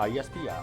ISPR।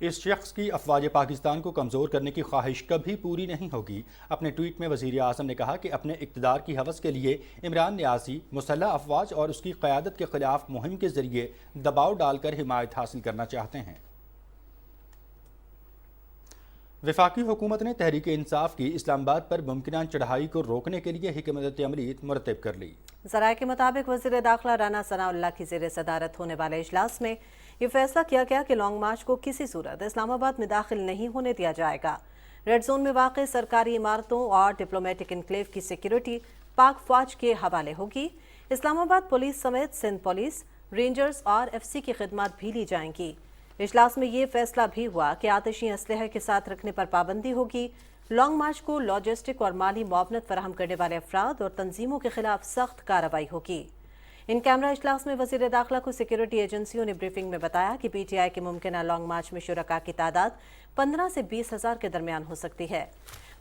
اس شخص کی افواج پاکستان کو کمزور کرنے کی خواہش کبھی پوری نہیں ہوگی۔ اپنے ٹویٹ میں وزیر اعظم نے کہا کہ اپنے اقتدار کی ہوس کے لیے عمران نیازی مسلح افواج اور اس کی قیادت کے خلاف مہم کے ذریعے دباؤ ڈال کر حمایت حاصل کرنا چاہتے ہیں۔ وفاقی حکومت نے تحریک انصاف کی اسلام آباد پر ممکنہ چڑھائی کو روکنے کے لیے حکمت عملی مرتب کر لی۔ ذرائع کے مطابق وزیر داخلہ رانا ثناء اللہ کی زیر صدارت ہونے والے اجلاس میں یہ فیصلہ کیا گیا کہ لانگ مارچ کو کسی صورت اسلام آباد میں داخل نہیں ہونے دیا جائے گا۔ ریڈ زون میں واقع سرکاری عمارتوں اور ڈپلومیٹک انکلیو کی سیکیورٹی پاک فوج کے حوالے ہوگی۔ اسلام آباد پولیس سمیت سندھ پولیس، رینجرز اور ایف سی کی خدمات بھی لی جائیں گی۔ اجلاس میں یہ فیصلہ بھی ہوا کہ آتشی اسلحہ کے ساتھ رکھنے پر پابندی ہوگی۔ لانگ مارچ کو لاجسٹک اور مالی معاونت فراہم کرنے والے افراد اور تنظیموں کے خلاف سخت کارروائی ہوگی۔ ان کیمرہ اجلاس میں وزیر داخلہ کو سیکیورٹی ایجنسیوں نے بریفنگ میں بتایا کہ پی ٹی آئی کے ممکنہ لانگ مارچ میں شرکاء کی تعداد 15 سے 20 ہزار کے درمیان ہو سکتی ہے۔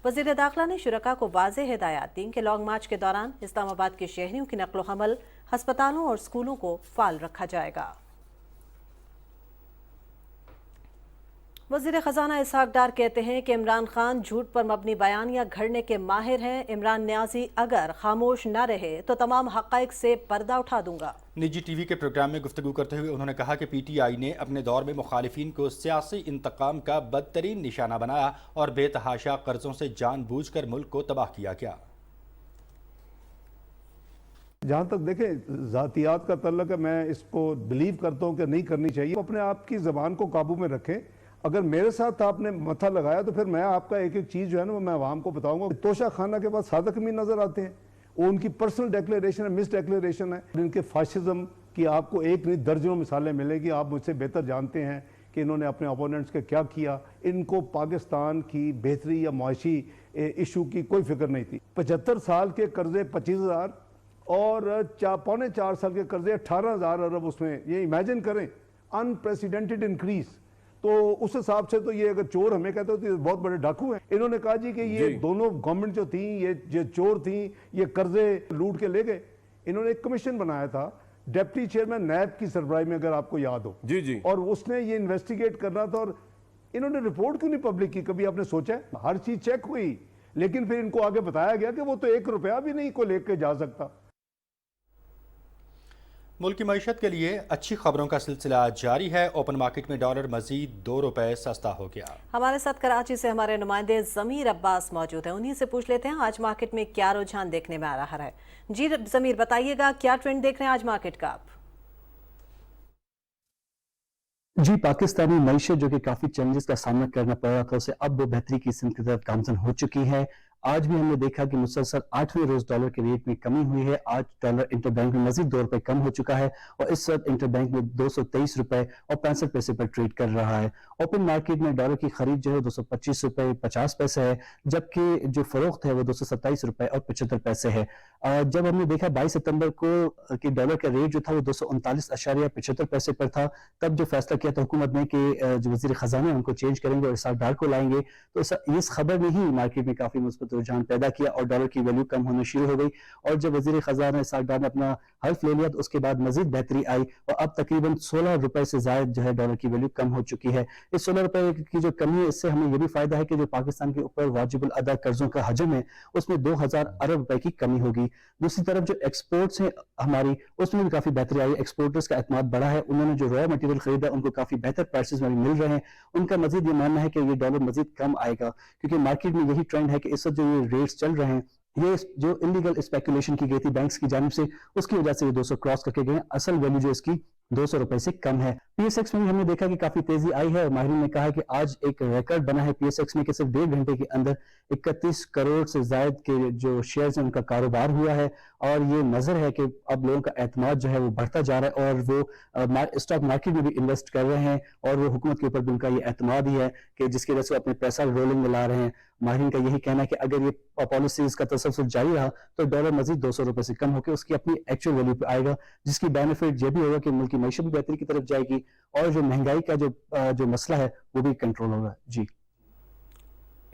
وزیر داخلہ نے شرکاء کو واضح ہدایات دیں کہ لانگ مارچ کے دوران اسلام آباد کے شہریوں کی نقل و حمل ہسپتالوں اور اسکولوں کو فعال رکھا جائے گا۔ وزیر خزانہ اسحاق ڈار کہتے ہیں کہ عمران خان جھوٹ پر مبنی بیانیاں گھڑنے کے ماہر ہیں۔ عمران نیازی اگر خاموش نہ رہے تو تمام حقائق سے پردہ اٹھا دوں گا۔ نجی ٹی وی کے پروگرام میں گفتگو کرتے ہوئے انہوں نے کہا کہ پی ٹی آئی نے اپنے دور میں مخالفین کو سیاسی انتقام کا بدترین نشانہ بنایا اور بے تحاشا قرضوں سے جان بوجھ کر ملک کو تباہ کیا گیا۔ جہاں تک دیکھیں ذاتیات کا تعلق ہے، میں اس کو بلیو کرتا ہوں کہ نہیں کرنی چاہیے۔ اپنے آپ کی زبان کو قابو میں رکھیں۔ اگر میرے ساتھ آپ نے متھا لگایا تو پھر میں آپ کا ایک ایک چیز جو ہے نا وہ میں عوام کو بتاؤں گا۔ توشہ خانہ کے بعد صادق امین نظر آتے ہیں، وہ ان کی پرسنل ڈیکلیریشن ہے، مس ڈیکلیریشن ہے۔ ان کے فاشزم کی آپ کو ایک نہیں درجنوں مثالیں ملیں گی۔ آپ مجھ سے بہتر جانتے ہیں کہ انہوں نے اپنے اپوننٹس کے کیا کیا۔ ان کو پاکستان کی بہتری یا معاشی ایشو کی کوئی فکر نہیں تھی۔ 75 سال کے قرضے 25,000 اور پونے 4 سال کے قرضے 18,000 ارب، اس میں یہ امیجن کریں، انپریسیڈنٹڈ انکریز۔ تو اس حساب سے تو یہ اگر چور ہمیں کہتے ہو تو یہ بہت بڑے ڈاکو ہیں۔ انہوں نے کہا جی کہ یہ دونوں گورنمنٹ جو تھیں یہ چور تھیں، یہ قرضے لوٹ کے لے گئے۔ انہوں نے ایک کمیشن بنایا تھا ڈیپٹی چیئرمین نیب کی سربراہی میں، اگر آپ کو یاد ہو، اور اس نے یہ انویسٹیگیٹ کرنا تھا، اور انہوں نے رپورٹ کیوں نہیں پبلک کی؟ کبھی آپ نے سوچا ہے؟ ہر چیز چیک ہوئی، لیکن پھر ان کو آگے بتایا گیا کہ وہ تو 1 روپیہ بھی نہیں کو لے کے جا سکتا۔ ملک کی معیشت کے لیے اچھی خبروں کا سلسلہ جاری ہے۔ اوپن مارکیٹ میں ڈالر مزید 2 روپے سستا ہو گیا۔ ہمارے ساتھ کراچی سے ہمارے نمائندے ضمیر عباس موجود ہیں، انہی سے پوچھ لیتے ہیں آج مارکیٹ میں کیا رجحان دیکھنے میں آ رہا ہے۔ جی ضمیر، بتائیے گا کیا ٹرینڈ دیکھ رہے ہیں آج مارکیٹ کا آپ؟ جی، پاکستانی معیشت جو کہ کافی چیلنجز کا سامنا کرنا پڑ رہا تھا، اسے اب وہ بہتری کی سمت کی طرف گامزن ہو چکی ہے۔ آج بھی ہم نے دیکھا کہ مسلسل 8ویں روز ڈالر کے ریٹ میں کمی ہوئی ہے۔ آج ڈالر انٹر بینک میں مزید 2 روپے کم ہو چکا ہے اور اس وقت انٹر بینک میں 223 روپے اور 65 پیسے پر ٹریڈ کر رہا ہے۔ اوپن مارکیٹ میں ڈالر کی خرید جو ہے 225 روپے 50 پیسے ہے، جبکہ جو فروخت ہے وہ 227 روپے اور 75 پیسے ہے۔ جب ہم نے دیکھا 22 ستمبر کو کہ ڈالر کا ریٹ جو تھا وہ 239.75 پیسے پر تھا، تب جو فیصلہ کیا تھا حکومت نے کہ جو وزیر خزانہ ان کو چینج کریں گے اور اسحاق ڈار کو لائیں گے، تو اس خبر نے ہی مارکیٹ میں کافی مثبت رجحان پیدا کیا اور ڈالر کی ویلیو کم ہونا شروع ہو گئی۔ اور جب وزیر خزانہ اسحاق ڈار نے اپنا حلف لے لیا تو اس کے بعد مزید بہتری آئی اور اب تقریباً 16 روپے سے زائد جو ہے ڈالر کی ویلیو کم ہو چکی ہے۔ اس 16 روپے کی جو کمی ہے، اس سے ہمیں یہ بھی فائدہ ہے کہ جو پاکستان کے اوپر واجب الادا قرضوں کا حجم ہے اس میں 2000 ارب روپے کی کمی ہوگی۔ دوسری طرف جو ایکسپورٹس ہیں ہماری، اس میں بھی کافی بہتری آئی ہے۔ ایکسپورٹرز کا اعتماد بڑھا ہے، انہوں نے جو را مٹیریل خریدا ان کو کافی بہتر پرائسز میں مل رہے ہیں۔ ان کا مزید یہ ماننا ہے کہ یہ ڈالر مزید کم آئے گا، کیونکہ مارکیٹ میں یہی ٹرینڈ ہے کہ اس وقت جو یہ ریٹس چل رہے ہیں، یہ جو انلیگل اسپیکولیشن کی گئی تھی بینکس کی جانب سے، اس کی وجہ سے یہ 200 کراس کر کے گئے ہیں۔ اصل ویلیو جو اس کی 200 روپے سے کم ہے۔ پی ایس ایکس میں بھی ہم نے دیکھا کہ کافی تیزی آئی ہے اور ماہرین نے کہا کہ آج ایک ریکارڈ بنا ہے پی ایس ایکس میں کہ صرف 1.5 گھنٹے کے اندر 31 کروڑ سے زائد کے جو شیئرز ہیں ان کا کاروبار ہوا ہے، اور یہ نظر ہے کہ اب لوگوں کا اعتماد جو ہے وہ بڑھتا جا رہا ہے اور وہ اسٹاک مارکیٹ میں بھی انویسٹ کر رہے ہیں، اور وہ حکومت کے اوپر بھی ان کا یہ اعتماد ہی ہے کہ جس کی وجہ سے وہ اپنے پیسہ رولنگ میں لا رہے ہیں۔ ماہرین کا یہی کہنا ہے کہ اگر یہ پالیسیز کا تسلسل جاری رہا تو ڈالر مزید 200 روپے سے کم ہو کے اس کی اپنی ایکچوئل ویلیو پہ آئے گا، جس کی بینیفٹ یہ بھی ہوگا کہ ملک کی معیشت بھی بہتری کی طرف جائے گی اور جو مہنگائی کا جو مسئلہ ہے وہ بھی کنٹرول ہوگا۔ جی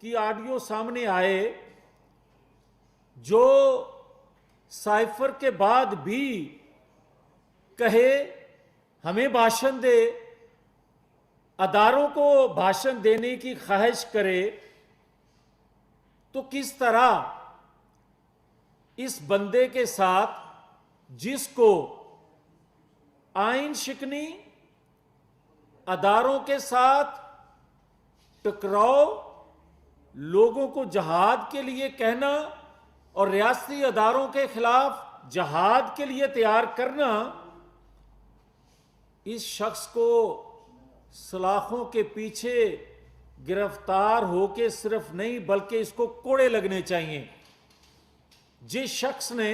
کی آڈیو سامنے آئے جو سائفر کے بعد بھی کہے ہمیں بھاشن دے، اداروں کو بھاشن دینے کی خواہش کرے، تو کس طرح اس بندے کے ساتھ جس کو آئین شکنی، اداروں کے ساتھ ٹکراؤ، لوگوں کو جہاد کے لیے کہنا اور ریاستی اداروں کے خلاف جہاد کے لیے تیار کرنا، اس شخص کو سلاخوں کے پیچھے گرفتار ہو کے صرف نہیں بلکہ اس کو کوڑے لگنے چاہیے۔ جس شخص نے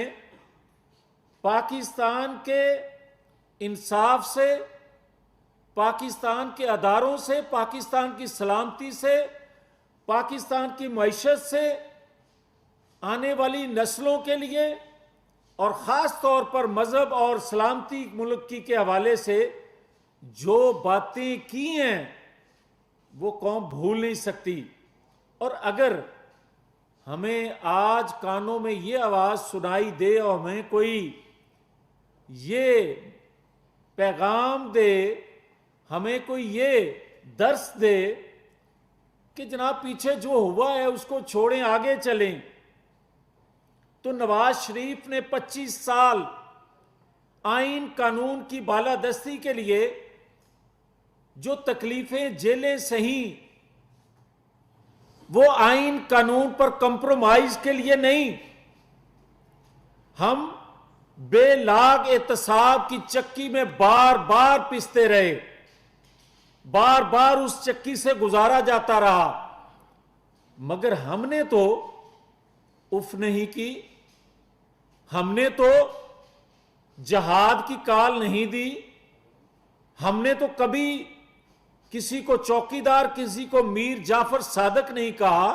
پاکستان کے انصاف سے، پاکستان کے اداروں سے، پاکستان کی سلامتی سے، پاکستان کی معیشت سے، آنے والی نسلوں کے لیے اور خاص طور پر مذہب اور سلامتی ملک کے حوالے سے جو باتیں کی ہیں وہ قوم بھول نہیں سکتی۔ اور اگر ہمیں آج کانوں میں یہ آواز سنائی دے اور ہمیں کوئی یہ پیغام دے، ہمیں کوئی یہ درس دے کہ جناب پیچھے جو ہوا ہے اس کو چھوڑیں، آگے چلیں، تو نواز شریف نے 25 سال آئین قانون کی بالادستی کے لیے جو تکلیفیں جیلیں سہیں، وہ آئین قانون پر کمپرومائز کے لیے نہیں۔ ہم بے لاگ احتساب کی چکی میں بار بار پستے رہے، بار بار اس چکی سے گزارا جاتا رہا، مگر ہم نے تو اف نہیں کی، ہم نے تو جہاد کی کال نہیں دی، ہم نے تو کبھی کسی کو چوکیدار، کسی کو میر جعفر صادق نہیں کہا،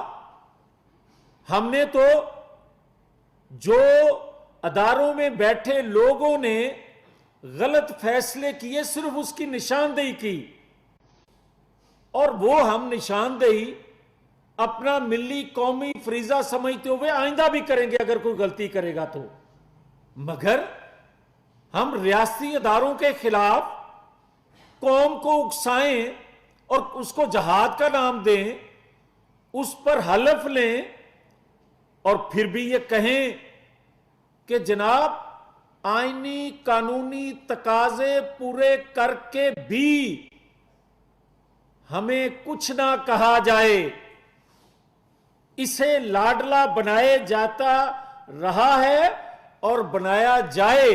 ہم نے تو جو اداروں میں بیٹھے لوگوں نے غلط فیصلے کیے صرف اس کی نشاندہی کی، اور وہ ہم نشاندہی اپنا ملی قومی فریضہ سمجھتے ہوئے آئندہ بھی کریں گے اگر کوئی غلطی کرے گا تو۔ مگر ہم ریاستی اداروں کے خلاف قوم کو اکسائیں اور اس کو جہاد کا نام دیں، اس پر حلف لیں اور پھر بھی یہ کہیں کہ جناب آئینی قانونی تقاضے پورے کر کے بھی ہمیں کچھ نہ کہا جائے، اسے لاڈلا بنائے جاتا رہا ہے اور بنایا جائے،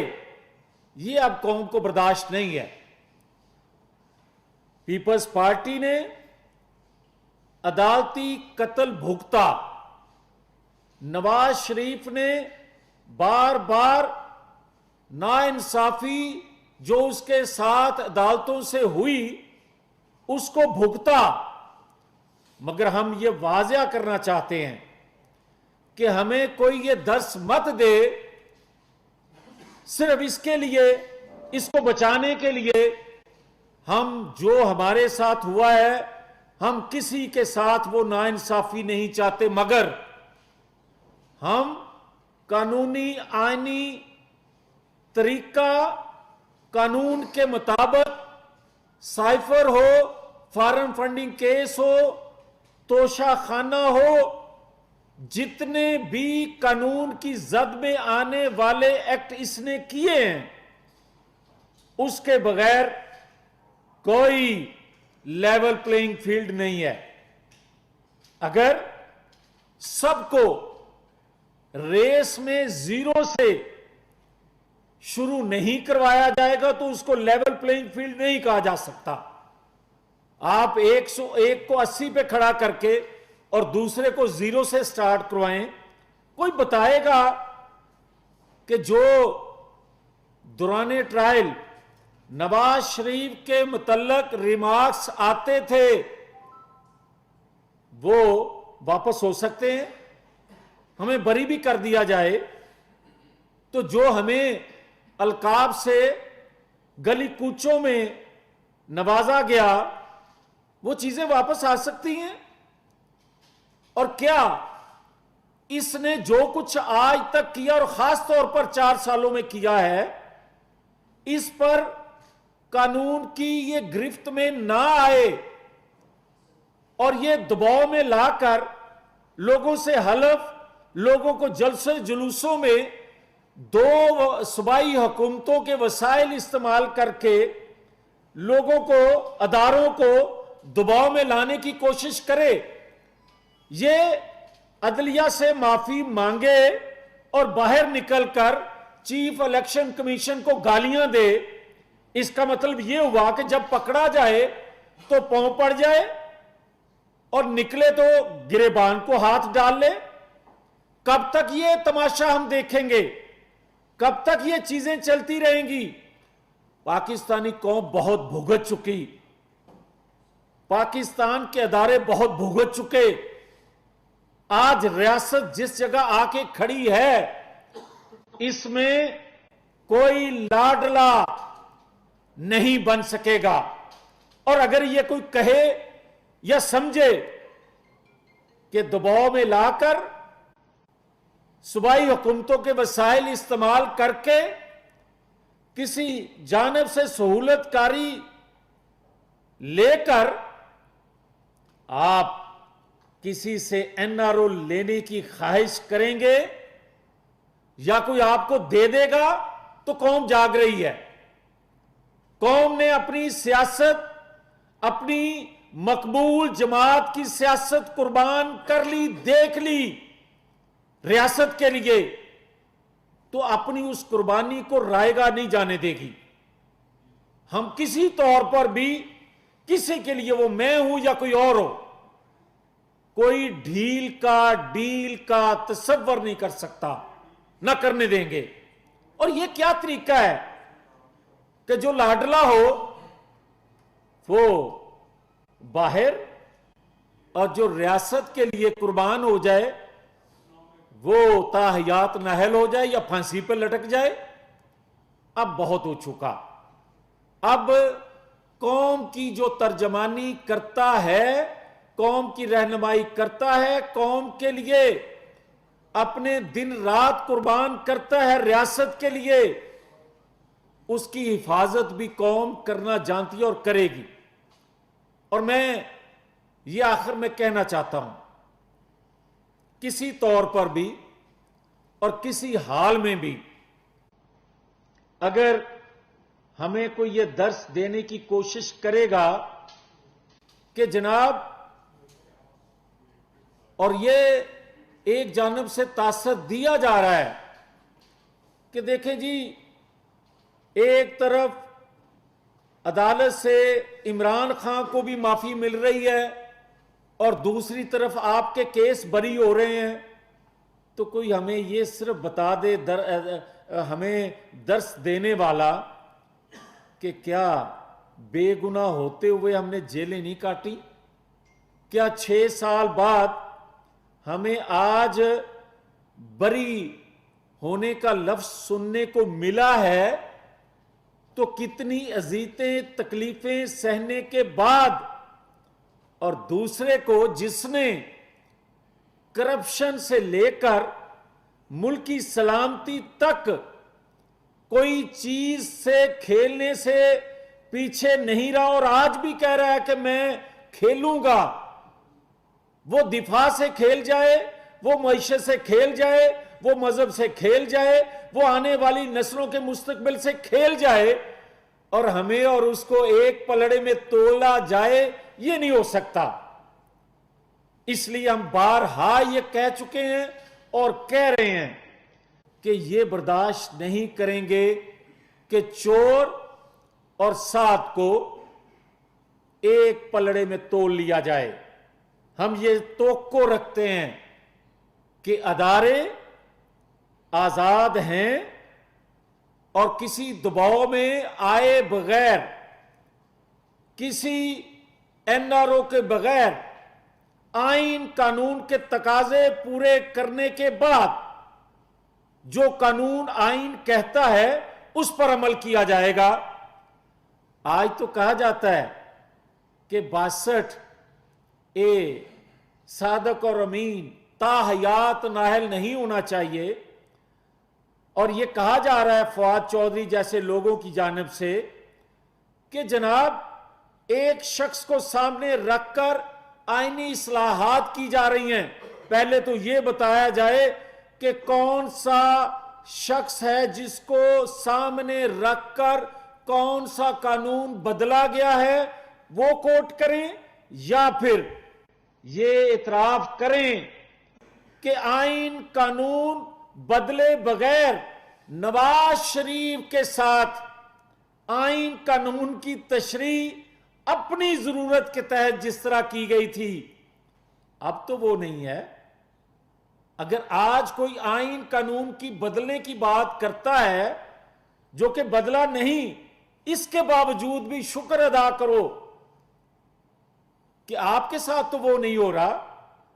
یہ اب قوم کو برداشت نہیں ہے۔ پیپلز پارٹی نے عدالتی قتل بھگتا، نواز شریف نے بار بار ناانصافی جو اس کے ساتھ عدالتوں سے ہوئی اس کو بھگتا، مگر ہم یہ واضح کرنا چاہتے ہیں کہ ہمیں کوئی یہ درس مت دے صرف اس کے لیے، اس کو بچانے کے لیے ہم جو ہمارے ساتھ ہوا ہے، ہم کسی کے ساتھ وہ ناانصافی نہیں چاہتے، مگر ہم قانونی آئینی طریقہ قانون کے مطابق سائفر ہو، فارم فنڈنگ کیس ہو، توشہ خانہ ہو، جتنے بھی قانون کی زد میں آنے والے ایکٹ اس نے کیے ہیں، اس کے بغیر کوئی لیول پلینگ فیلڈ نہیں ہے۔ اگر سب کو ریس میں زیرو سے شروع نہیں کروایا جائے گا تو اس کو لیول پلینگ فیلڈ نہیں کہا جا سکتا۔ آپ 101 کو 80 پہ کھڑا کر کے اور دوسرے کو زیرو سے سٹارٹ کروائیں، کوئی بتائے گا کہ جو دوران ٹرائل نواز شریف کے متعلق ریمارکس آتے تھے وہ واپس ہو سکتے ہیں، ہمیں بری بھی کر دیا جائے، تو جو ہمیں القاب سے گلی کوچوں میں نوازا گیا وہ چیزیں واپس آ سکتی ہیں۔ اور کیا اس نے جو کچھ آج تک کیا اور خاص طور پر 4 سالوں میں کیا ہے، اس پر قانون کی یہ گرفت میں نہ آئے اور یہ دباؤ میں لا کر لوگوں سے حلف، لوگوں کو جلسے جلوسوں میں 2 صوبائی حکومتوں کے وسائل استعمال کر کے لوگوں کو، اداروں کو دباؤ میں لانے کی کوشش کرے، یہ عدلیہ سے معافی مانگے اور باہر نکل کر چیف الیکشن کمیشن کو گالیاں دے، اس کا مطلب یہ ہوا کہ جب پکڑا جائے تو پاؤں پڑ جائے اور نکلے تو گریبان کو ہاتھ ڈال لے۔ کب تک یہ تماشا ہم دیکھیں گے؟ کب تک یہ چیزیں چلتی رہیں گی؟ پاکستانی قوم بہت بھگت چکی، پاکستان کے ادارے بہت بھگت چکے۔ آج ریاست جس جگہ آ کے کھڑی ہے، اس میں کوئی لاڈلا نہیں بن سکے گا، اور اگر یہ کوئی کہے یا سمجھے کہ دباؤ میں لا کر صوبائی حکومتوں کے وسائل استعمال کر کے کسی جانب سے سہولت کاری لے کر آپ کسی سے NRO لینے کی خواہش کریں گے یا کوئی آپ کو دے دے گا تو قوم جاگ رہی ہے۔ قوم نے اپنی سیاست، اپنی مقبول جماعت کی سیاست قربان کر لی، دیکھ لی ریاست کے لیے، تو اپنی اس قربانی کو رائے گاہ نہیں جانے دے گی۔ ہم کسی طور پر بھی کسی کے لیے، وہ میں ہوں یا کوئی اور ہو، کوئی ڈیل کا تصور نہیں کر سکتا، نہ کرنے دیں گے۔ اور یہ کیا طریقہ ہے کہ جو لاڈلا ہو وہ باہر، اور جو ریاست کے لیے قربان ہو جائے وہ تاحیات نااہل ہو جائے یا پھانسی پہ لٹک جائے؟ اب بہت ہو چکا۔ اب قوم کی جو ترجمانی کرتا ہے، قوم کی رہنمائی کرتا ہے، قوم کے لیے اپنے دن رات قربان کرتا ہے ریاست کے لیے، اس کی حفاظت بھی قوم کرنا جانتی ہے اور کرے گی۔ اور میں یہ آخر میں کہنا چاہتا ہوں، کسی طور پر بھی اور کسی حال میں بھی اگر ہمیں کوئی یہ درس دینے کی کوشش کرے گا کہ جناب، اور یہ ایک جانب سے تاثر دیا جا رہا ہے کہ دیکھیں جی، ایک طرف عدالت سے عمران خان کو بھی معافی مل رہی ہے اور دوسری طرف آپ کے کیس بری ہو رہے ہیں، تو کوئی ہمیں یہ صرف بتا دے، ہمیں درس دینے والا، کہ کیا بے گناہ ہوتے ہوئے ہم نے جیلیں نہیں کاٹی؟ کیا 6 سال بعد ہمیں آج بری ہونے کا لفظ سننے کو ملا ہے؟ تو کتنی اذیتیں، تکلیفیں سہنے کے بعد، اور دوسرے کو جس نے کرپشن سے لے کر ملکی سلامتی تک کوئی چیز سے کھیلنے سے پیچھے نہیں رہا اور آج بھی کہہ رہا ہے کہ میں کھیلوں گا، وہ دفاع سے کھیل جائے، وہ معیشت سے کھیل جائے، وہ مذہب سے کھیل جائے، وہ آنے والی نسلوں کے مستقبل سے کھیل جائے، اور ہمیں اور اس کو ایک پلڑے میں تولا جائے، یہ نہیں ہو سکتا۔ اس لیے ہم بارہا یہ کہہ چکے ہیں اور کہہ رہے ہیں کہ یہ برداشت نہیں کریں گے کہ چور اور سات کو ایک پلڑے میں تول لیا جائے۔ ہم یہ توقع رکھتے ہیں کہ ادارے آزاد ہیں اور کسی دباؤ میں آئے بغیر، کسی NRO کے بغیر، آئین قانون کے تقاضے پورے کرنے کے بعد جو قانون آئین کہتا ہے اس پر عمل کیا جائے گا۔ آج تو کہا جاتا ہے کہ 62A صادق اور امین تاحیات نااہل نہیں ہونا چاہیے. اور یہ کہا جا رہا ہے فواد چودھری جیسے لوگوں کی جانب سے کہ جناب ایک شخص کو سامنے رکھ کر آئینی اصلاحات کی جا رہی ہیں. پہلے تو یہ بتایا جائے کہ کون سا شخص ہے جس کو سامنے رکھ کر کون سا قانون بدلا گیا ہے وہ کوٹ کریں, یا پھر یہ اعتراف کریں کہ آئین قانون بدلے بغیر نواز شریف کے ساتھ آئین قانون کی تشریح اپنی ضرورت کے تحت جس طرح کی گئی تھی اب تو وہ نہیں ہے. اگر آج کوئی آئین قانون کی بدلنے کی بات کرتا ہے جو کہ بدلا نہیں, اس کے باوجود بھی شکر ادا کرو کہ آپ کے ساتھ تو وہ نہیں ہو رہا,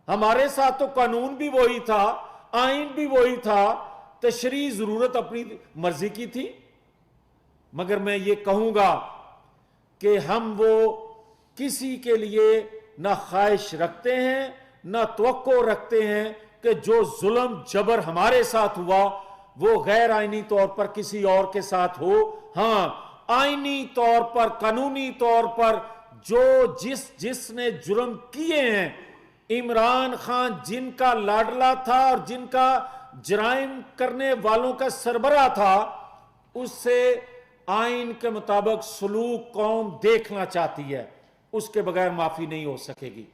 ہمارے ساتھ تو قانون بھی وہی تھا, آئین بھی وہی تھا, تشریح ضرورت اپنی مرضی کی تھی. مگر میں یہ کہوں گا کہ ہم وہ کسی کے لیے نہ خواہش رکھتے ہیں نہ توقع رکھتے ہیں کہ جو ظلم جبر ہمارے ساتھ ہوا وہ غیر آئینی طور پر کسی اور کے ساتھ ہو. ہاں, آئینی طور پر قانونی طور پر جو جس نے جرم کیے ہیں, عمران خان جن کا لاڈلا تھا اور جن کا جرائم کرنے والوں کا سربراہ تھا, اس سے آئین کے مطابق سلوک قوم دیکھنا چاہتی ہے, اس کے بغیر معافی نہیں ہو سکے گی.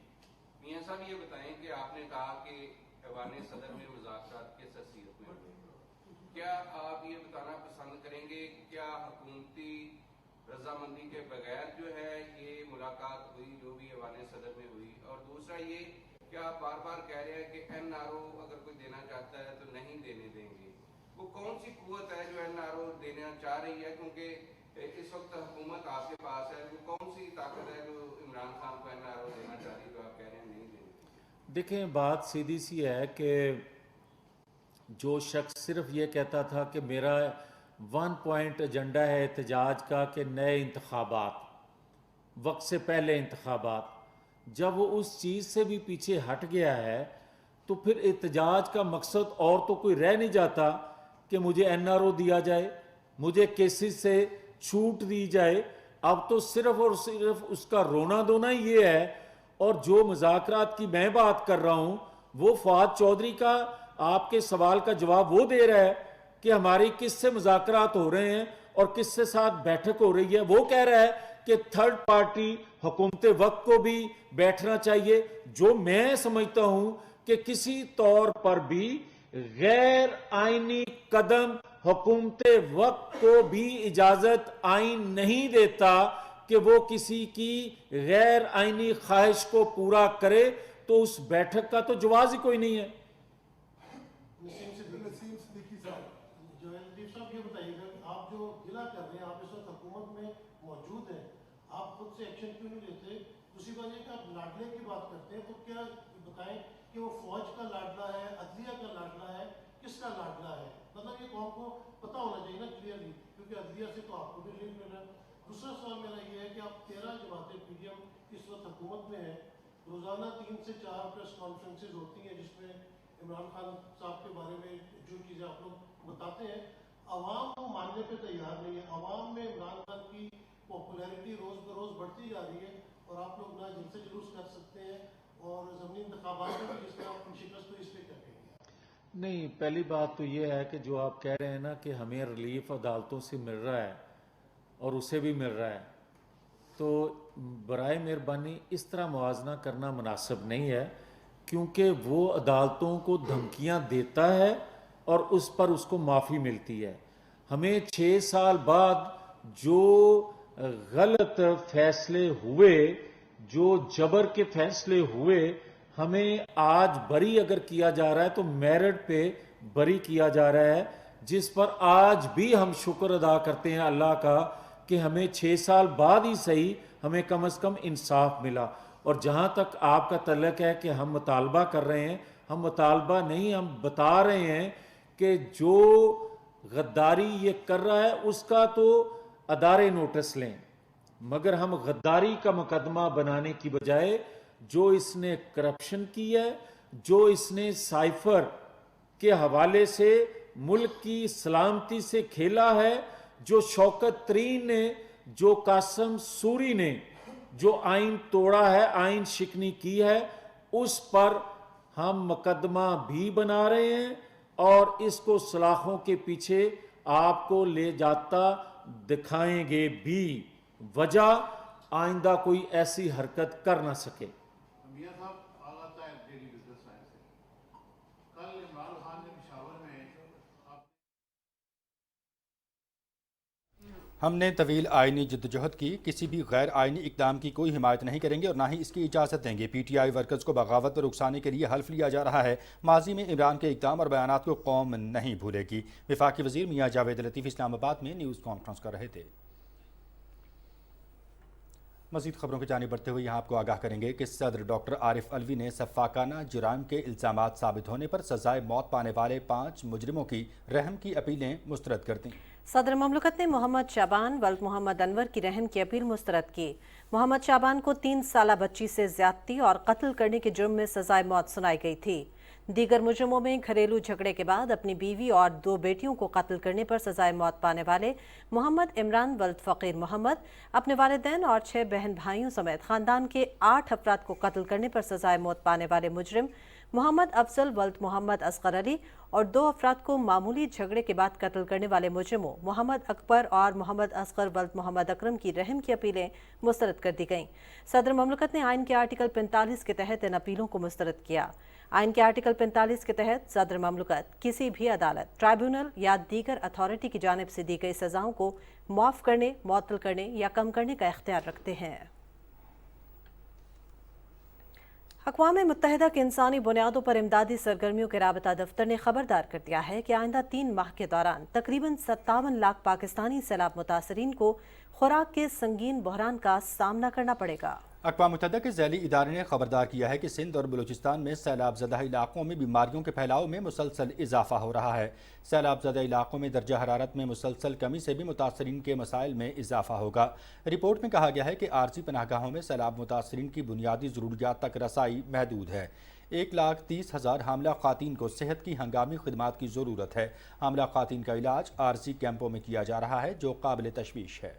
میاں صاحب یہ بتائیں کہ آپ نے کہا کہ ایوان صدر میں مذاکرات کس حیثیت میں ہوئے, کیا آپ یہ بتانا پسند کریں گے کہ کیا حکومتی رضامندی کے بغیر جو ہے یہ ملاقات ہوئی جو بھی ایوان صدر میں ہوئی؟ اور دوسرا یہ کہ آپ بار بار کہہ رہے ہیں کہ این آر او اگر کوئی دینا چاہتا ہے تو نہیں دینے دیں گے, وہ کون سی قوت ہے جو این آر او دینا چاہ رہی ہے؟ کیونکہ اس وقت حکومت آپ کے پاس ہے, وہ کون سی طاقت ہے جو عمران خان کو این آر او دینا چاہ رہی ہے تو آپ کہہ رہے ہیں نہیں دیں گے؟ دیکھیں بات سیدھی سی ہے کہ جو شخص صرف یہ کہتا تھا کہ میرا 1 پوائنٹ ایجنڈا ہے احتجاج کا کہ نئے انتخابات, وقت سے پہلے انتخابات, جب وہ اس چیز سے بھی پیچھے ہٹ گیا ہے تو پھر احتجاج کا مقصد اور تو کوئی رہ نہیں جاتا کہ مجھے این آر او دیا جائے, مجھے کیسز سے چھوٹ دی جائے. اب تو صرف اور صرف اس کا رونا دھونا یہ ہے. اور جو مذاکرات کی میں بات کر رہا ہوں وہ فواد چودھری کا آپ کے سوال کا جواب وہ دے رہا ہے کہ ہماری کس سے مذاکرات ہو رہے ہیں اور کس سے ساتھ بیٹھک ہو رہی ہے. وہ کہہ رہا ہے کہ تھرڈ پارٹی حکومت وقت کو بھی بیٹھنا چاہیے, جو میں سمجھتا ہوں کہ کسی طور پر بھی غیر آئینی قدم حکومت وقت کو بھی اجازت آئین نہیں دیتا کہ وہ کسی کی غیر آئینی خواہش کو پورا کرے, تو اس بیٹھک کا تو جواز ہی کوئی نہیں ہے. یہ بتائیے گا آپ جو ضلع کر رہے ہیں, آپ اس وقت حکومت میں موجود ہیں, آپ خود سے ایکشن کیوں نہیں لیتے؟ دوسری بات یہ کہ آپ لاڈلے کی بات کرتے ہیں تو کیا بتائیں کہ وہ فوج کا لاڈلا ہے, عدلیہ کا لاڈلا ہے, کس کا لاڈلا ہے؟ مطلب یہ قوم کو پتہ ہونا چاہیے نا کلیئرلی, کیونکہ عدلیہ سے تو آپ کو بھی ریلیٹ مل رہا ہے. دوسرا سوال میرا یہ ہے کہ آپ 13 جماعتیں پی ڈی ایم اس وقت حکومت میں ہیں, روزانہ 3 سے 4 پریس کانفرنسز ہوتی ہیں جس میں عمران خان صاحب کے بارے میں جو چیزیں آپ لوگ بتاتے ہیں, عوام کو ماننے پہ تیار نہیں ہے. عوام میں عمران خان کی پاپولیرٹی روز بروز بڑھتی جا رہی ہے اور آپ لوگ نہ جن سے جلوس کر سکتے ہیں اور ضمنی انتخابات میں بھی جس میں آپ شکست تو اس پہ کر گے. نہیں, پہلی بات تو یہ ہے کہ جو آپ کہہ رہے ہیں نا کہ ہمیں ریلیف عدالتوں سے مل رہا ہے اور اسے بھی مل رہا ہے, تو برائے مہربانی اس طرح موازنہ کرنا مناسب نہیں ہے, کیونکہ وہ عدالتوں کو دھمکیاں دیتا ہے اور اس پر اس کو معافی ملتی ہے. ہمیں 6 سال بعد جو غلط فیصلے ہوئے, جو جبر کے فیصلے ہوئے, ہمیں آج بری اگر کیا جا رہا ہے تو میرٹ پہ بری کیا جا رہا ہے, جس پر آج بھی ہم شکر ادا کرتے ہیں اللہ کا کہ ہمیں 6 سال بعد ہی صحیح ہمیں کم از کم انصاف ملا. اور جہاں تک آپ کا تعلق ہے کہ ہم مطالبہ کر رہے ہیں, ہم مطالبہ نہیں, ہم بتا رہے ہیں کہ جو غداری یہ کر رہا ہے اس کا تو ادارے نوٹس لیں, مگر ہم غداری کا مقدمہ بنانے کی بجائے جو اس نے کرپشن کی ہے, جو اس نے سائفر کے حوالے سے ملک کی سلامتی سے کھیلا ہے, جو شوکت ترین نے, جو قاسم سوری نے جو آئین توڑا ہے, آئین شکنی کی ہے, اس پر ہم مقدمہ بھی بنا رہے ہیں اور اس کو سلاخوں کے پیچھے آپ کو لے جاتا دکھائیں گے بھی, وجہ آئندہ کوئی ایسی حرکت کر نہ سکے. میاں صاحب آغا طاہر ڈیلی بزنس ٹائم سے کل عمران خان نے پشاور میں ہم نے طویل آئینی جدوجہد کی, کسی بھی غیر آئینی اقدام کی کوئی حمایت نہیں کریں گے اور نہ ہی اس کی اجازت دیں گے. پی ٹی آئی ورکرز کو بغاوت پر اکسانے کے لیے حلف لیا جا رہا ہے. ماضی میں عمران کے اقدام اور بیانات کو قوم نہیں بھولے گی. وفاقی وزیر میاں جاوید لطیف اسلام آباد میں نیوز کانفرنس کر رہے تھے. مزید خبروں کی جانب بڑھتے ہوئے یہاں آپ کو آگاہ کریں گے کہ صدر ڈاکٹر عارف علوی نے سفاکانہ جرائم کے الزامات ثابت ہونے پر سزائے موت پانے والے 5 مجرموں کی رحم کی اپیلیں مسترد کر دیں. صدر مملکت نے محمد شعبان ولد محمد انور کی رحم کی اپیل مسترد کی. محمد شعبان کو 3 سالہ بچی سے زیادتی اور قتل کرنے کے جرم میں سزائے موت سنائی گئی تھی. دیگر مجرموں میں گھریلو جھگڑے کے بعد اپنی بیوی اور 2 بیٹیوں کو قتل کرنے پر سزائے موت پانے والے محمد عمران ولد فقیر محمد, اپنے والدین اور 6 بہن بھائیوں سمیت خاندان کے 8 افراد کو قتل کرنے پر سزائے موت پانے والے مجرم محمد افضل ولد محمد اصغر علی اور 2 افراد کو معمولی جھگڑے کے بعد قتل کرنے والے مجرموں محمد اکبر اور محمد اصغر ولد محمد اکرم کی رحم کی اپیلیں مسترد کر دی گئیں. صدر مملکت نے آئین کے آرٹیکل 45 کے تحت ان اپیلوں کو مسترد کیا. آئین کے آرٹیکل 45 کے تحت صدر مملکت کسی بھی عدالت, ٹرائیبیونل یا دیگر اتھارٹی کی جانب سے دی گئی سزاؤں کو معاف کرنے, معطل کرنے یا کم کرنے کا اختیار رکھتے ہیں. اقوام متحدہ کے انسانی بنیادوں پر امدادی سرگرمیوں کے رابطہ دفتر نے خبردار کر دیا ہے کہ آئندہ 3 ماہ کے دوران تقریباً 57 لاکھ پاکستانی سیلاب متاثرین کو خوراک کے سنگین بحران کا سامنا کرنا پڑے گا. اقوام متحدہ کے ذیلی ادارے نے خبردار کیا ہے کہ سندھ اور بلوچستان میں سیلاب زدہ علاقوں میں بیماریوں کے پھیلاؤ میں مسلسل اضافہ ہو رہا ہے. سیلاب زدہ علاقوں میں درجہ حرارت میں مسلسل کمی سے بھی متاثرین کے مسائل میں اضافہ ہوگا. رپورٹ میں کہا گیا ہے کہ عارضی پناہ گاہوں میں سیلاب متاثرین کی بنیادی ضروریات تک رسائی محدود ہے. 1,30,000 حاملہ خواتین کو صحت کی ہنگامی خدمات کی ضرورت ہے. حاملہ خواتین کا علاج عارضی کیمپوں میں کیا جا رہا ہے جو قابل تشویش ہے.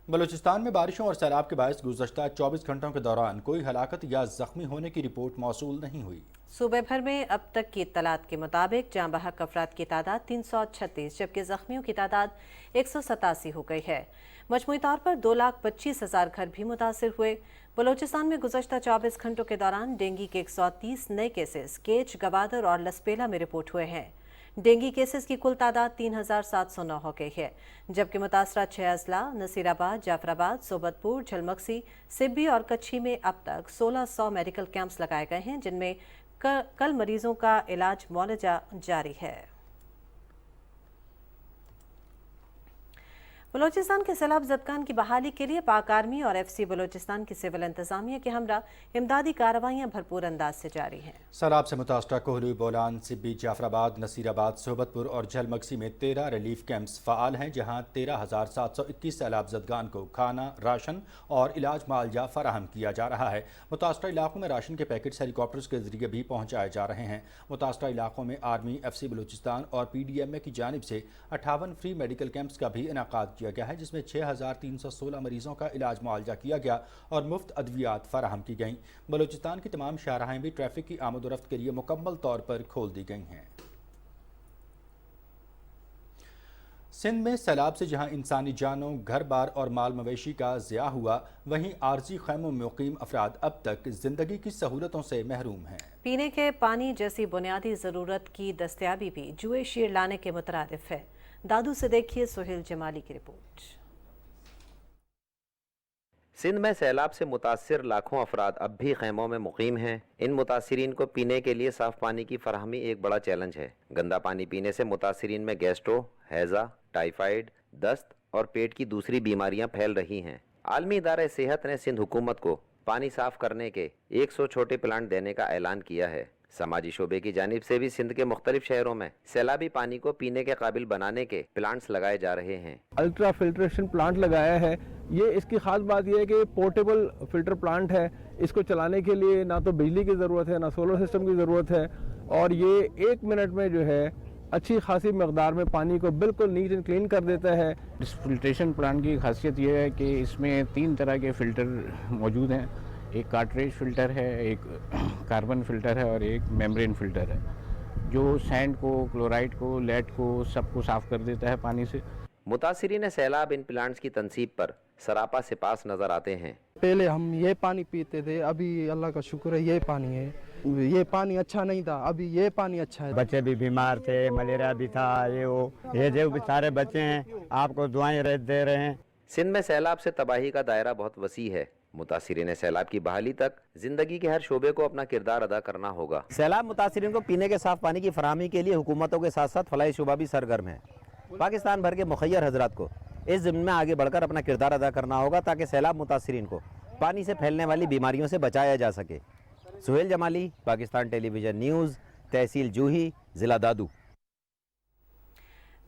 بلوچستان میں بارشوں اور سیلاب کے باعث گزشتہ 24 گھنٹوں کے دوران کوئی ہلاکت یا زخمی ہونے کی رپورٹ موصول نہیں ہوئی. صوبے بھر میں اب تک کی اطلاعات کے مطابق جاں بحق افراد کی تعداد 336 جبکہ زخمیوں کی تعداد 187 ہو گئی ہے. مجموعی طور پر 2,25,000 گھر بھی متاثر ہوئے. بلوچستان میں گزشتہ 24 گھنٹوں کے دوران ڈینگی کے 130 نئے کیسز کیچ, گوادر اور لسپیلا میں رپورٹ ہوئے ہیں. ڈینگی کیسز کی کل تعداد 3,709 ہو گئی ہے جبکہ متاثرہ 6 اضلاع نصیر آباد, جعفر آباد, صوبت پور, جھلمکسی, سبی اور کچھی میں اب تک 1,600 میڈیکل کیمپس لگائے گئے ہیں جن میں کل مریضوں کا علاج معالجہ جاری ہے. بلوچستان کے سیلاب زدگان کی بحالی کے لیے پاک آرمی اور ایف سی بلوچستان کی سول انتظامیہ کے ہمراہ امدادی کارروائیاں بھرپور انداز سے جاری ہیں. سیلاب سے متاثرہ کوہلوئی, بولان, سبی, جعفر آباد, نصیر آباد, صحبت پور اور جھلمکسی میں 13 ریلیف کیمپس فعال ہیں جہاں 13,721 سیلاب زدگان کو کھانا, راشن اور علاج معالجہ فراہم کیا جا رہا ہے. متاثرہ علاقوں میں راشن کے پیکٹس ہیلی کاپٹرز کے ذریعے بھی پہنچائے جا رہے ہیں. متاثرہ علاقوں میں آرمی, ایف سی بلوچستان اور پی ڈی ایم اے کی جانب سے 58 فری میڈیکل کیمپس کا بھی انعقاد کیا گیا ہے جس میں 6,316 مریضوں کا علاج معالجہ کیا گیا اور مفت ادویات فراہم کی گئیں. بلوچستان کی تمام شاہراہیں بھی ٹریفک کی آمد و رفت کے لیے مکمل طور پر کھول دی گئی ہیں. سندھ میں سیلاب سے جہاں انسانی جانوں, گھر بار اور مال مویشی کا ضیاع ہوا, وہیں عارضی خیموں میں مقیم افراد اب تک زندگی کی سہولتوں سے محروم ہیں. پینے کے پانی جیسی بنیادی ضرورت کی دستیابی بھی جوئے شیر لانے کے مترادف ہے. دادو سے دیکھیے سہیل جمالی کی رپورٹ. سندھ میں سیلاب سے متاثر لاکھوں افراد اب بھی خیموں میں مقیم ہیں. ان متاثرین کو پینے کے لیے صاف پانی کی فراہمی ایک بڑا چیلنج ہے. گندا پانی پینے سے متاثرین میں گیسٹرو, ہیضہ, ٹائیفائیڈ, دست اور پیٹ کی دوسری بیماریاں پھیل رہی ہیں. عالمی ادارہ صحت نے سندھ حکومت کو پانی صاف کرنے کے 100 چھوٹے پلانٹ دینے کا اعلان کیا ہے. سماجی شعبے کی جانب سے بھی سندھ کے مختلف شہروں میں سیلابی پانی کو پینے کے قابل بنانے کے پلانٹس لگائے جا رہے ہیں. الٹرا فلٹریشن پلانٹ لگایا ہے یہ اس کی خاص بات یہ ہے کہ پورٹیبل فلٹر پلانٹ ہے. اس کو چلانے کے لیے نہ تو بجلی کی ضرورت ہے نہ سولر سسٹم کی ضرورت ہے, اور یہ 1 منٹ میں جو ہے اچھی خاصی مقدار میں پانی کو بالکل نیٹ اینڈ کلین کر دیتا ہے. اس فلٹریشن پلانٹ کی خاصیت یہ ہے کہ اس میں 3 طرح کے فلٹر موجود ہیں. ایک کارٹریج فلٹر ہے, ایک کاربن فلٹر ہے اور ایک میمبرین فلٹر ہے, جو سینڈ کو, کلورائڈ کو, لیڈ کو, سب کو صاف کر دیتا ہے پانی سے. متاثرین سیلاب ان پلانٹس کی تنصیب پر سراپا سے پاس نظر آتے ہیں. پہلے ہم یہ پانی پیتے تھے, ابھی اللہ کا شکر ہے یہ پانی ہے. یہ پانی اچھا نہیں تھا, ابھی یہ پانی اچھا ہے. بچے بھی بیمار تھے, ملیریا بھی تھا, یہ جو سارے بچے ہیں آپ کو دعائیں دے رہے ہیں. سندھ میں سیلاب سے تباہی کا دائرہ بہت وسیع ہے. متاثرین سیلاب کی بحالی تک زندگی کے ہر شعبے کو اپنا کردار ادا کرنا ہوگا. سیلاب متاثرین کو پینے کے صاف پانی کی فراہمی کے لیے حکومتوں کے ساتھ ساتھ فلاحی شعبہ بھی سرگرم ہے. پاکستان بھر کے مخیر حضرات کو اس ضمن میں آگے بڑھ کر اپنا کردار ادا کرنا ہوگا تاکہ سیلاب متاثرین کو پانی سے پھیلنے والی بیماریوں سے بچایا جا سکے. سہیل جمالی, پاکستان ٹیلی ویژن نیوز, تحصیل جوہی, ضلع دادو.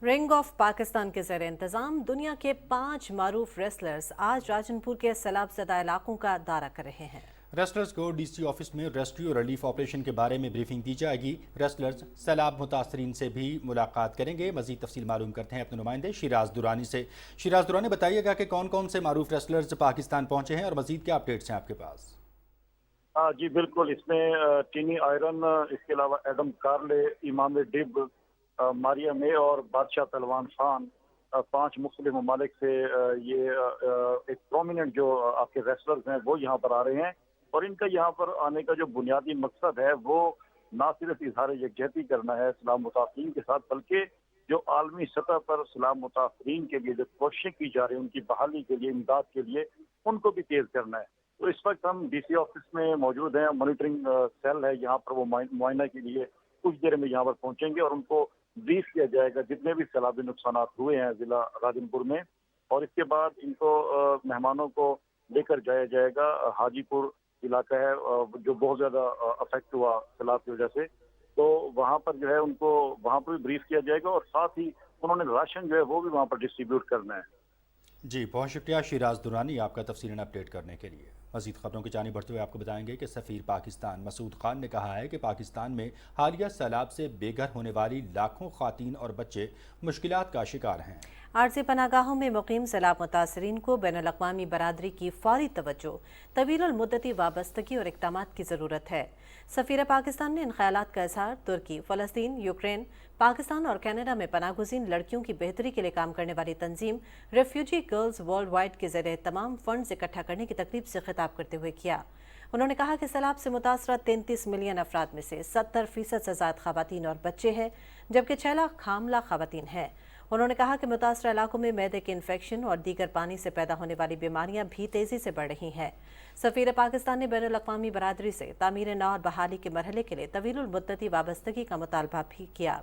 رنگ آف پاکستان کے زیر انتظام دنیا کے 5 معروف ریسلرز آج راجن پور کے سیلاب زدہ علاقوں کا دورہ کر رہے ہیں. ریسلرز کو ڈی سی آفس میں ریسکیو ریلیف آپریشن کے بارے میں بریفنگ دی جائے گی. ریسلرز سیلاب متاثرین سے بھی ملاقات کریں گے. مزید تفصیل معلوم کرتے ہیں اپنے نمائندے شیراز درانی سے. شیراز درانی, بتائیے گا کہ کون کون سے معروف ریسلرز پاکستان پہنچے ہیں اور مزید کیا اپڈیٹس ہیں آپ کے پاس؟ جی بالکل, اس میں ٹینی آئرن, اس کے علاوہ ایڈم کارلے, امام ڈب, ماریا مے اور بادشاہ پہلوان خان, 5 مختلف ممالک سے یہ ایک پرومیننٹ جو آپ کے ریسلرز ہیں وہ یہاں پر آ رہے ہیں. اور ان کا یہاں پر آنے کا جو بنیادی مقصد ہے وہ نہ صرف اظہار یکجہتی کرنا ہے سیلاب متاثرین کے ساتھ, بلکہ جو عالمی سطح پر سیلاب متاثرین کے لیے جو کوششیں کی جا رہی ہیں ان کی بحالی کے لیے, امداد کے لیے, ان کو بھی تیز کرنا ہے. تو اس وقت ہم ڈی سی آفس میں موجود ہیں. مانیٹرنگ سیل ہے یہاں پر, وہ معائنہ کے لیے کچھ دیر میں یہاں پر پہنچیں گے اور ان کو بریف کیا جائے گا جتنے بھی سیلابی نقصانات ہوئے ہیں ضلع راجن پور میں. اور اس کے بعد ان کو مہمانوں کو لے کر جایا جائے گا. حاجی پور علاقہ ہے جو بہت زیادہ افیکٹ ہوا سیلاب کی وجہ سے, تو وہاں پر جو ہے ان کو وہاں پر بھی بریف کیا جائے گا اور ساتھ ہی انہوں نے راشن جو ہے وہ بھی وہاں پر ڈسٹریبیوٹ کرنا ہے. جی بہت شکریہ شیراز درانی آپ کا تفصیلاً اپڈیٹ کرنے کے لیے. مزید خبروں کی جانب بڑھتے ہوئے آپ کو بتائیں گے کہ سفیر پاکستان مسعود خان نے کہا ہے کہ پاکستان میں حالیہ سیلاب سے بے گھر ہونے والی لاکھوں خواتین اور بچے مشکلات کا شکار ہیں. عارضی پناہ گاہوں میں مقیم سیلاب متاثرین کو بین الاقوامی برادری کی فوری توجہ, طویل المدتی وابستگی اور اقدامات کی ضرورت ہے. سفیر پاکستان نے ان خیالات کا اظہار ترکی, فلسطین, یوکرین, پاکستان اور کینیڈا میں پناہ گزین لڑکیوں کی بہتری کے لیے کام کرنے والی تنظیم ریفیوجی گرلز ورلڈ وائڈ کے زیر اہتمام فنڈز اکٹھا کرنے کی تقریب سے خطاب کرتے ہوئے کیا. انہوں نے کہا کہ سیلاب سے متاثرہ 33 ملین افراد میں سے 70% سے زائد خواتین اور بچے ہیں, جبکہ 6 لاکھ حاملہ خواتین ہیں. انہوں نے کہا کہ متاثرہ علاقوں میں معدے کے انفیکشن اور دیگر پانی سے پیدا ہونے والی بیماریاں بھی تیزی سے بڑھ رہی ہیں. سفیر پاکستان نے بین الاقوامی برادری سے تعمیر نو اور بحالی کے مرحلے کے لیے طویل المدتی وابستگی کا مطالبہ بھی کیا.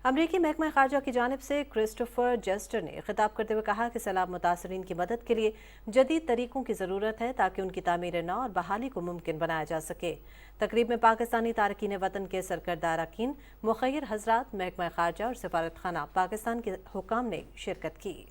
امریکی محکمہ خارجہ کی جانب سے کرسٹوفر جیسٹر نے خطاب کرتے ہوئے کہا کہ سیلاب متاثرین کی مدد کے لیے جدید طریقوں کی ضرورت ہے تاکہ ان کی تعمیر نو اور بحالی کو ممکن بنایا جا سکے. تقریب میں پاکستانی تارکین وطن کے سرکردہ اراکین, مخیر حضرات, محکمہ خارجہ اور سفارت خانہ پاکستان کے حکام نے شرکت کی.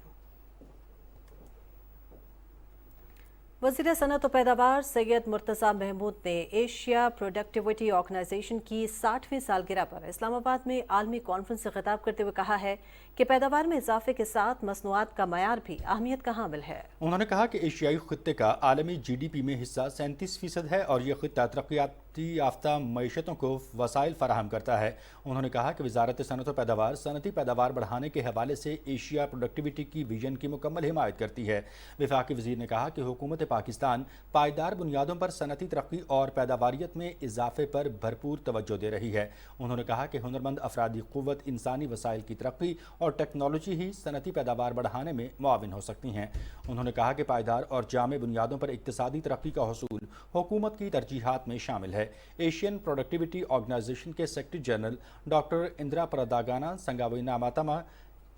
وزیر صنعت و پیداوار سید مرتضی محمود نے ایشیا پروڈکٹیوٹی آرگنائزیشن کی 60ویں سالگرہ پر اسلام آباد میں عالمی کانفرنس سے خطاب کرتے ہوئے کہا ہے کہ پیداوار میں اضافے کے ساتھ مصنوعات کا معیار بھی اہمیت کا حامل ہے. انہوں نے کہا کہ ایشیائی خطے کا عالمی جی ڈی پی میں حصہ 37% ہے اور یہ خطہ ترقیاتی یافتہ معیشتوں کو وسائل فراہم کرتا ہے. انہوں نے کہا کہ وزارت صنعت و پیداوار صنعتی پیداوار بڑھانے کے حوالے سے ایشیا پروڈکٹیوٹی کی ویژن کی مکمل حمایت کرتی ہے. وفاقی وزیر نے کہا کہ حکومت پاکستان پائیدار بنیادوں پر صنعتی ترقی اور پیداواریت میں اضافے پر بھرپور توجہ دے رہی ہے. انہوں نے کہا کہ ہنرمند افرادی قوت, انسانی وسائل کی ترقی اور ٹیکنالوجی ہی صنعتی پیداوار بڑھانے میں معاون ہو سکتی ہیں. انہوں نے کہا کہ پائیدار اور جامع بنیادوں پر اقتصادی ترقی کا حصول حکومت کی ترجیحات میں شامل ہے. ایشین پروڈکٹیوٹی آرگنائزیشن کے سیکرٹری جنرل ڈاکٹر اندرا پرداگانا سنگاوینا ماتما,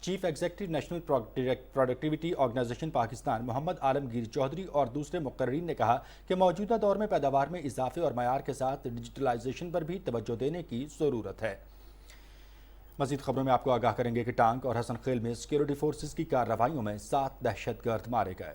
chief executive national productivity organization Pakistan Muhammad Alamgir Chaudhry اور دوسرے مقررین نے کہا کہ موجودہ دور میں پیداوار میں اضافے اور معیار کے ساتھ ڈیجیٹلائزیشن پر بھی توجہ دینے کی ضرورت ہے. مزید خبروں میں آپ کو آگاہ کریں گے کہ ٹانک اور حسن خیل میں سیکیورٹی فورسز کی کارروائیوں میں 7 دہشت گرد مارے گئے.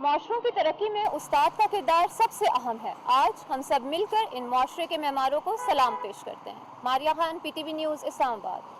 معاشروں کی ترقی میں استاد کا کردار سب سے اہم ہے. آج ہم سب مل کر ان معاشرے کے معماروں کو سلام پیش کرتے ہیں. Maria Khan, P T V news, Islamabad.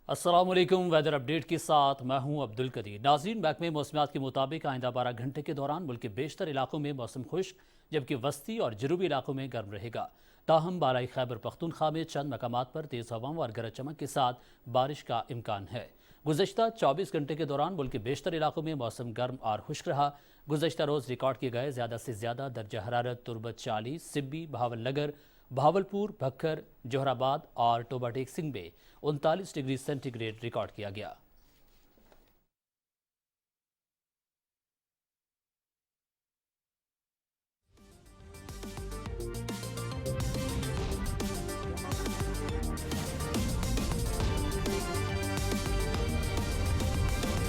السلام علیکم. ویدر اپڈیٹ کے ساتھ میں ہوں عبد القدیر. ناظرین، محکمہ موسمیات کے مطابق آئندہ 12 گھنٹے کے دوران ملک کے بیشتر علاقوں میں موسم خشک جبکہ وسطی اور جنوبی علاقوں میں گرم رہے گا. تاہم بالائی خیبر پختونخوا میں چند مقامات پر تیز ہواؤں اور گرج چمک کے ساتھ بارش کا امکان ہے. گزشتہ 24 گھنٹے کے دوران ملک کے بیشتر علاقوں میں موسم گرم اور خشک رہا. گزشتہ روز ریکارڈ کیے گئے زیادہ سے زیادہ درجہ حرارت تربت 40، سبی، بہاول نگر، بھاولپور، بھکر، جوہر آباد اور ٹوبا ٹیک سنگھ میں 39 ڈگری سینٹی گریڈ ریکارڈ کیا گیا.